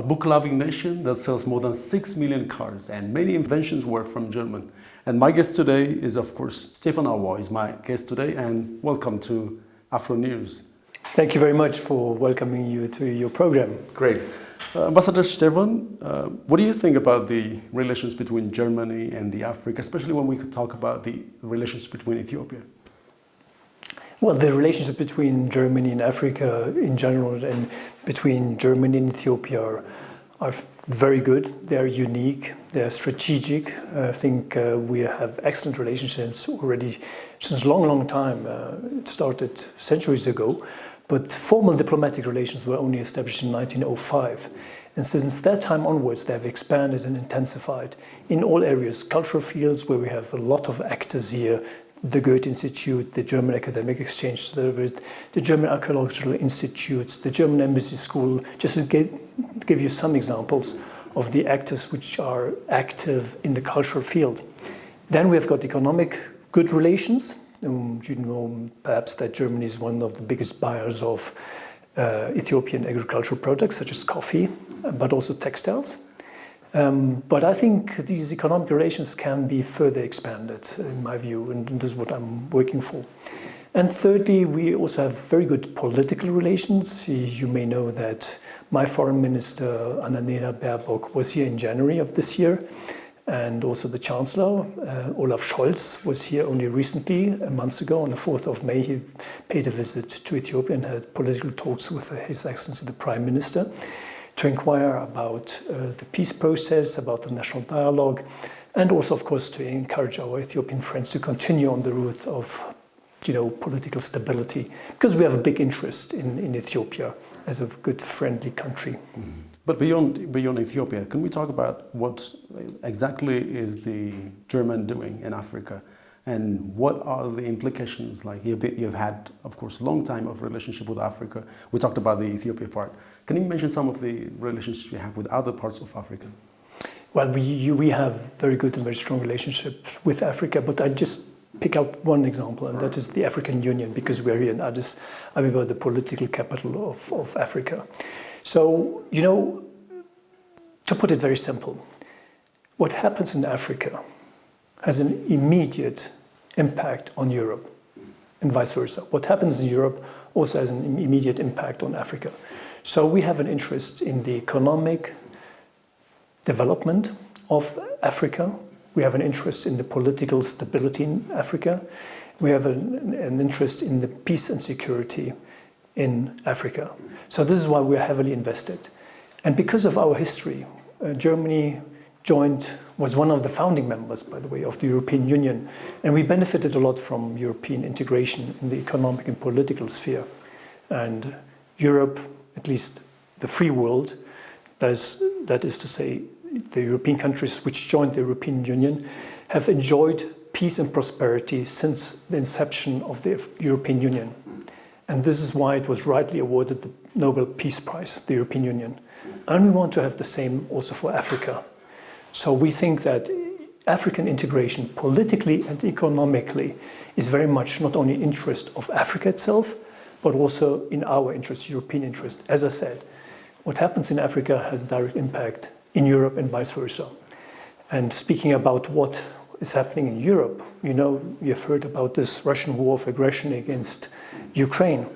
book-loving nation that sells more than 6 million cars, and many inventions were from German. And my guest today is, of course, Stephen Auer is my guest today, and welcome to Afro News. Thank you very much for welcoming you to your program. Great. Ambassador Stephen, what do you think about the relations between Germany and the Africa, especially when we could talk about the relations between Ethiopia? Well, the relationship between Germany and Africa in general and between Germany and Ethiopia are very good. They're unique, they're strategic. I think we have excellent relationships already since a long, long time. It started centuries ago, but formal diplomatic relations were only established in 1905. And since that time onwards, they have expanded and intensified in all areas, cultural fields where we have a lot of actors here, the Goethe Institute, the German Academic Exchange Service, the German Archaeological Institutes, the German Embassy School, just to give you some examples of the actors which are active in the cultural field. Then we have got economic good relations. You know perhaps that Germany is one of the biggest buyers of Ethiopian agricultural products such as coffee, but also textiles. But I think these economic relations can be further expanded, in my view, and this is what I'm working for. And thirdly, we also have very good political relations. You may know that my foreign minister, Annalena Baerbock, was here in January of this year, and also the Chancellor, Olaf Scholz, was here only recently, a month ago, on the 4th of May. He paid a visit to Ethiopia and had political talks with His Excellency the Prime Minister, to inquire about the peace process, about the national dialogue, and also, of course, to encourage our Ethiopian friends to continue on the route of, political stability, because we have a big interest in Ethiopia as a good, friendly country. Mm-hmm. But beyond Ethiopia, can we talk about what exactly is the German doing in Africa? And what are the implications? Like you've had, of course, a long time of relationship with Africa. We talked about the Ethiopia part. Can you mention some of the relationships we have with other parts of Africa? Well, we have very good and very strong relationships with Africa, but I just pick out one example, and that is the African Union, because we're here in Addis Ababa, the political capital of Africa. So, to put it very simple, what happens in Africa has an immediate impact on Europe, and vice versa. What happens in Europe also has an immediate impact on Africa. So we have an interest in the economic development of Africa. We have an interest in the political stability in Africa. We have an interest in the peace and security in Africa. So this is why we're heavily invested. And because of our history, Germany was one of the founding members, by the way, of the European Union. And we benefited a lot from European integration in the economic and political sphere. And Europe, at least the free world, that is to say, the European countries which joined the European Union, have enjoyed peace and prosperity since the inception of the European Union. And this is why it was rightly awarded the Nobel Peace Prize, the European Union. And we want to have the same also for Africa. So we think that African integration, politically and economically, is very much not only interest of Africa itself, but also in our interest, European interest. As I said, what happens in Africa has direct impact in Europe and vice versa. And speaking about what is happening in Europe, you've heard about this Russian war of aggression against Ukraine.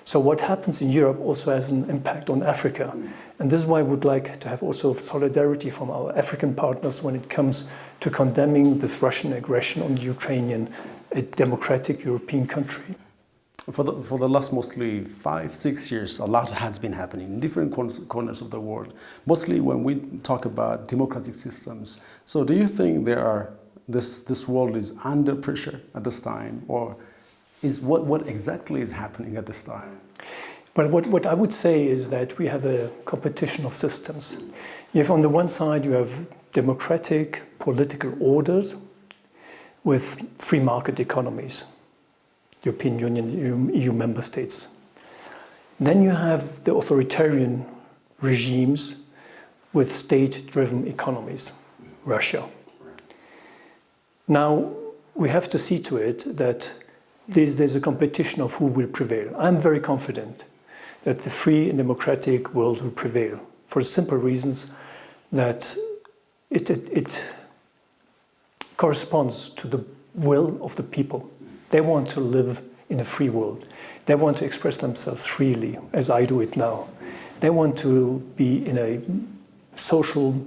So what happens in Europe also has an impact on Africa. And this is why I would like to have also solidarity from our African partners when it comes to condemning this Russian aggression on the Ukrainian, a democratic European country. For the last mostly 5-6 years, a lot has been happening in different corners of the world, mostly when we talk about democratic systems. So do you think this world is under pressure at this time, or is what exactly is happening at this time? But what I would say is that we have a competition of systems. On the one side, you have democratic political orders with free market economies, European Union, EU member states. Then you have the authoritarian regimes with state-driven economies, Russia. Now, we have to see to it that there's a competition of who will prevail. I'm very confident that the free and democratic world will prevail. for the simple reasons that it corresponds to the will of the people. They want to live in a free world. They want to express themselves freely, as I do it now. They want to be in a social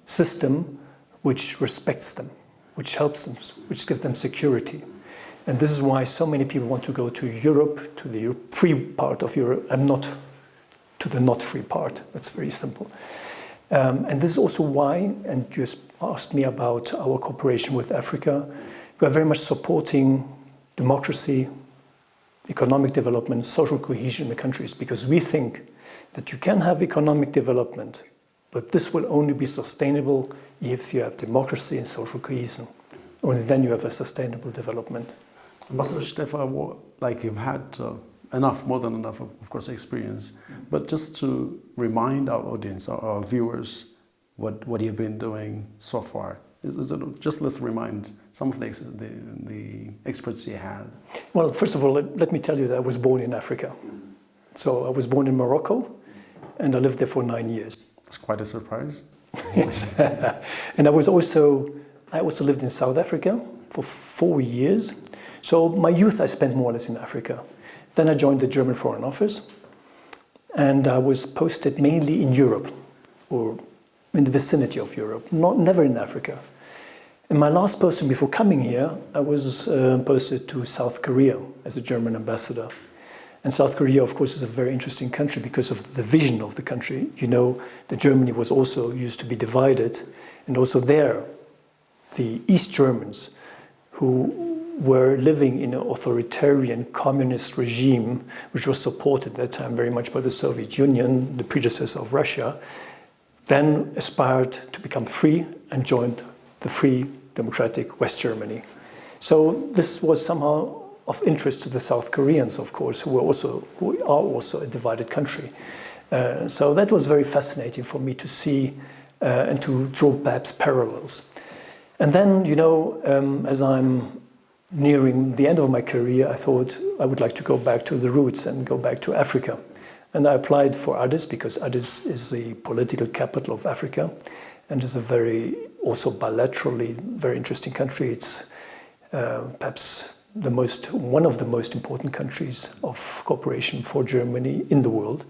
system which respects them, which helps them, which gives them security. And this is why so many people want to go to Europe, to the free part of Europe, and not to the not free part. That's very simple. And this is also why, and you asked me about our cooperation with Africa, we are very much supporting democracy, economic development, social cohesion in the countries, because we think that you can have economic development, but this will only be sustainable if you have democracy and social cohesion. Only then you have a sustainable development. Ambassador Stephen, like you've had enough, more than enough, of course, experience, but just to remind our audience, our viewers, what you've been doing so far. Just let's remind some of the experts you had. Well, first of all, let me tell you that I was born in Africa. So I was born in Morocco, and I lived there for 9 years. That's quite a surprise. Yes. And I also lived in South Africa for 4 years. So my youth I spent more or less in Africa. Then I joined the German Foreign Office, and I was posted mainly in Europe, or in the vicinity of Europe, never in Africa. And my last posting before coming here, I was posted to South Korea as a German ambassador. And South Korea, of course, is a very interesting country because of the vision of the country. You know, that Germany was also used to be divided, and also there, the East Germans, who were living in an authoritarian communist regime, which was supported at that time very much by the Soviet Union, the predecessor of Russia, then aspired to become free and joined the free democratic West Germany. So this was somehow of interest to the South Koreans, of course, who are also a divided country. So that was very fascinating for me to see and to draw perhaps parallels. And then, you know, as I'm nearing the end of my career, I thought I would like to go back to the roots and go back to Africa. And I applied for Addis because Addis is the political capital of Africa and is a very, also bilaterally, very interesting country. It's perhaps one of the most important countries of cooperation for Germany in the world.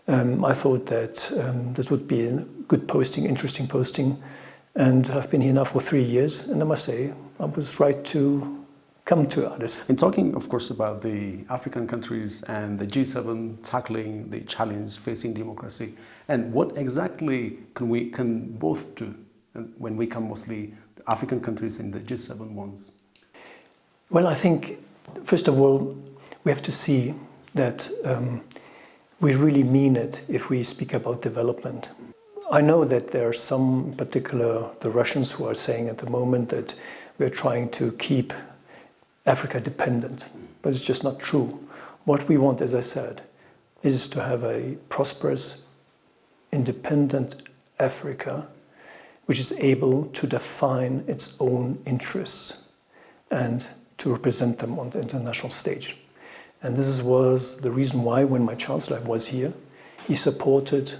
I thought that this would be a good posting, interesting posting. And I've been here now for 3 years, and I must say, I was right to come to Addis. In talking, of course, about the African countries and the G7 tackling the challenge facing democracy, and what exactly can both do when we come mostly the African countries and the G7 ones? Well, I think, first of all, we have to see that we really mean it if we speak about development. I know that there are some, in particular the Russians, who are saying at the moment that we're trying to keep Africa dependent, but it's just not true. What we want, as I said, is to have a prosperous, independent Africa, which is able to define its own interests and to represent them on the international stage. And this was the reason why, when my Chancellor was here, he supported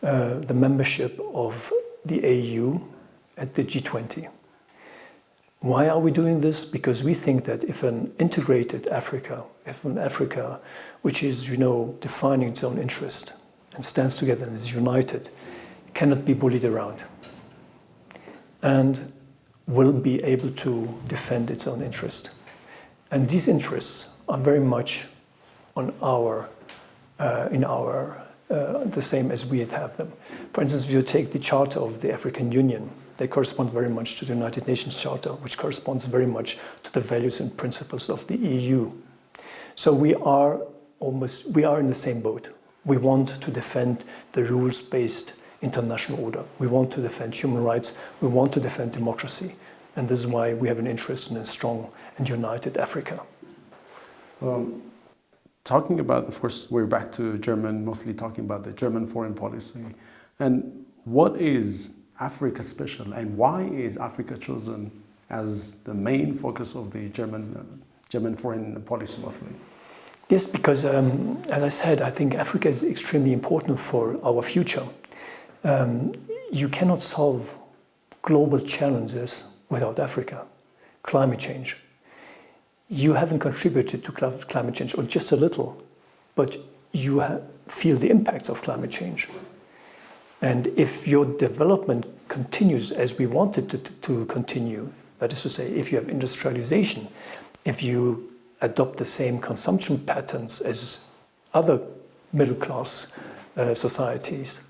the membership of the AU at the G20. Why are we doing this? Because we think that if an integrated Africa, if an Africa which is, you know, defining its own interest and stands together and is united, cannot be bullied around and will be able to defend its own interest. And these interests are very much on the same as we have them. For instance, if you take the Charter of the African Union, they correspond very much to the United Nations Charter, which corresponds very much to the values and principles of the EU. So we are in the same boat. We want to defend the rules-based international order. We want to defend human rights. We want to defend democracy. And this is why we have an interest in a strong and united Africa. Talking about, of course, we're back to German, mostly talking about the German foreign policy. And what is Africa special, and why is Africa chosen as the main focus of the German foreign policy mostly? Yes, because as I said, I think Africa is extremely important for our future. You cannot solve global challenges without Africa. Climate change. You haven't contributed to climate change, or just a little, but you feel the impacts of climate change. And if your development continues as we want it to continue, that is to say, if you have industrialization, if you adopt the same consumption patterns as other middle-class societies,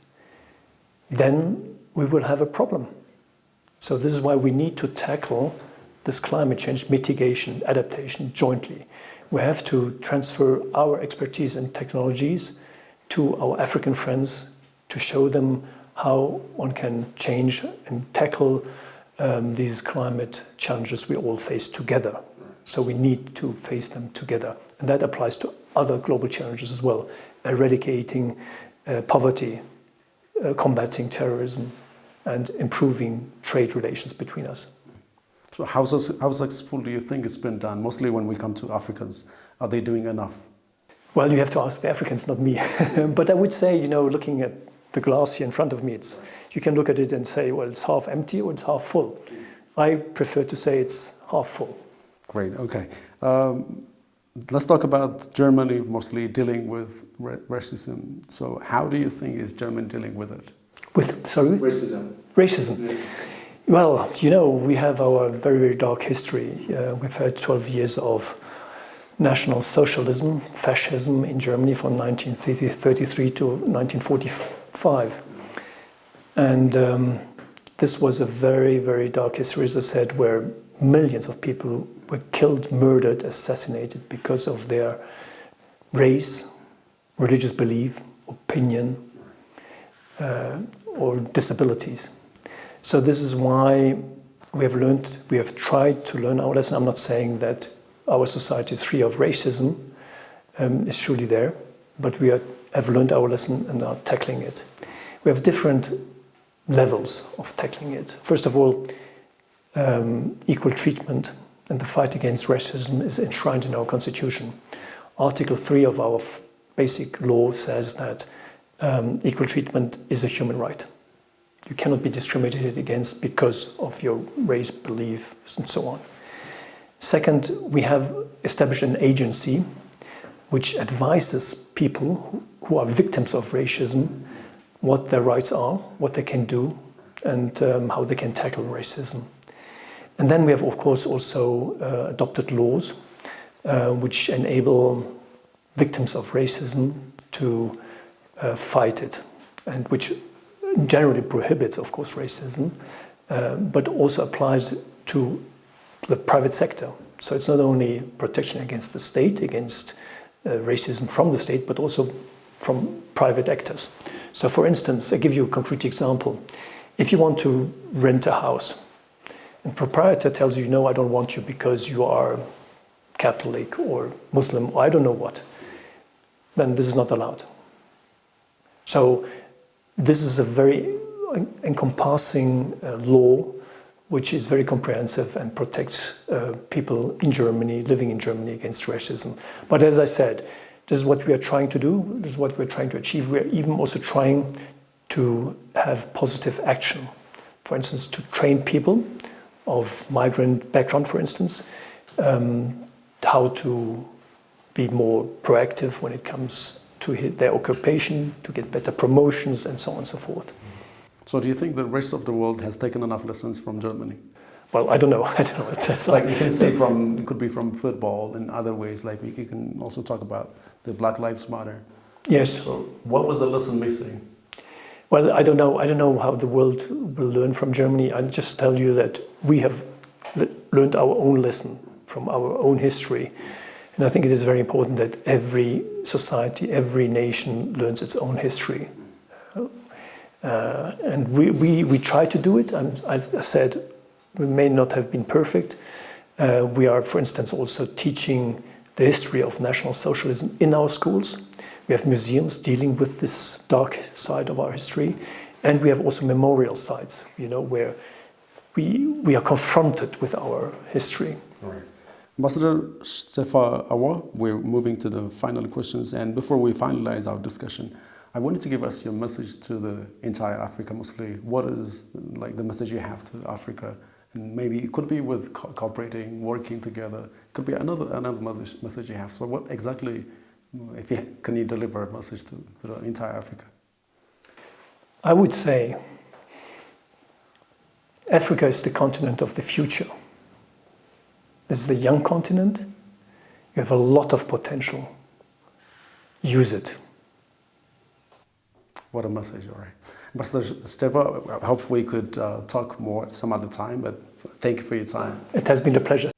then we will have a problem. So this is why we need to tackle this climate change mitigation, adaptation jointly. We have to transfer our expertise and technologies to our African friends to show them how one can change and tackle these climate challenges we all face together. So we need to face them together. And that applies to other global challenges as well. Eradicating poverty, combating terrorism, and improving trade relations between us. So how successful do you think it's been done? Mostly when we come to Africans, are they doing enough? Well, you have to ask the Africans, not me. But I would say, looking at the glass here in front of me, you can look at it and say, well, it's half empty or it's half full. I prefer to say it's half full. Great, okay. Let's talk about Germany mostly dealing with racism. So how do you think is Germany dealing with it? Sorry? Racism. Racism. Yeah. Well, we have our very, very dark history. We've had 12 years of National Socialism, fascism in Germany from 1933 to 1945. And this was a very, very dark history, as I said, where millions of people were killed, murdered, assassinated because of their race, religious belief, opinion, or disabilities. So this is why we have tried to learn our lesson. I'm not saying that our society is free of racism, it's surely there, but we have learned our lesson and are tackling it. We have different levels of tackling it. First of all, equal treatment and the fight against racism is enshrined in our constitution. Article 3 of our basic law says that equal treatment is a human right. You cannot be discriminated against because of your race, belief, and so on. Second, we have established an agency which advises people who are victims of racism what their rights are, what they can do, and how they can tackle racism. And then we have, of course, also adopted laws which enable victims of racism to fight it, and which generally prohibits, of course, racism, but also applies to the private sector. So it's not only protection against the state, against racism from the state, but also from private actors. So for instance, I give you a concrete example. If you want to rent a house, and proprietor tells you, no, I don't want you because you are Catholic or Muslim, or I don't know what, then this is not allowed. So this is a very encompassing law which is very comprehensive and protects people in Germany, living in Germany, against racism. But as I said, this is what we are trying to do, this is what we're trying to achieve. We're even also trying to have positive action. For instance, to train people of migrant background, for instance, how to be more proactive when it comes to their occupation, to get better promotions, and so on and so forth. So do you think the rest of the world has taken enough lessons from Germany? Well, I don't know. It's like you can say it could be from football and other ways. Like you can also talk about the Black Lives Matter. Yes. So what was the lesson missing? Well, I don't know. I don't know how the world will learn from Germany. I just tell you that we have learned our own lesson from our own history. And I think it is very important that every society, every nation learns its own history. And we try to do it. And as I said, we may not have been perfect. We are, for instance, also teaching the history of National Socialism in our schools. We have museums dealing with this dark side of our history. And we have also memorial sites, where we are confronted with our history. All right. Ambassador Stephen Auer, we're moving to the final questions. And before we finalize our discussion, I wanted to give us your message to the entire Africa, mostly. What is like the message you have to Africa? And maybe it could be with cooperating, working together. It could be another message you have. So what exactly, if you can you deliver a message to the entire Africa? I would say Africa is the continent of the future. This is a young continent. You have a lot of potential. Use it. What a message, all right. Ambassador Stephen, I hope we could talk more some other time, but thank you for your time. It has been a pleasure.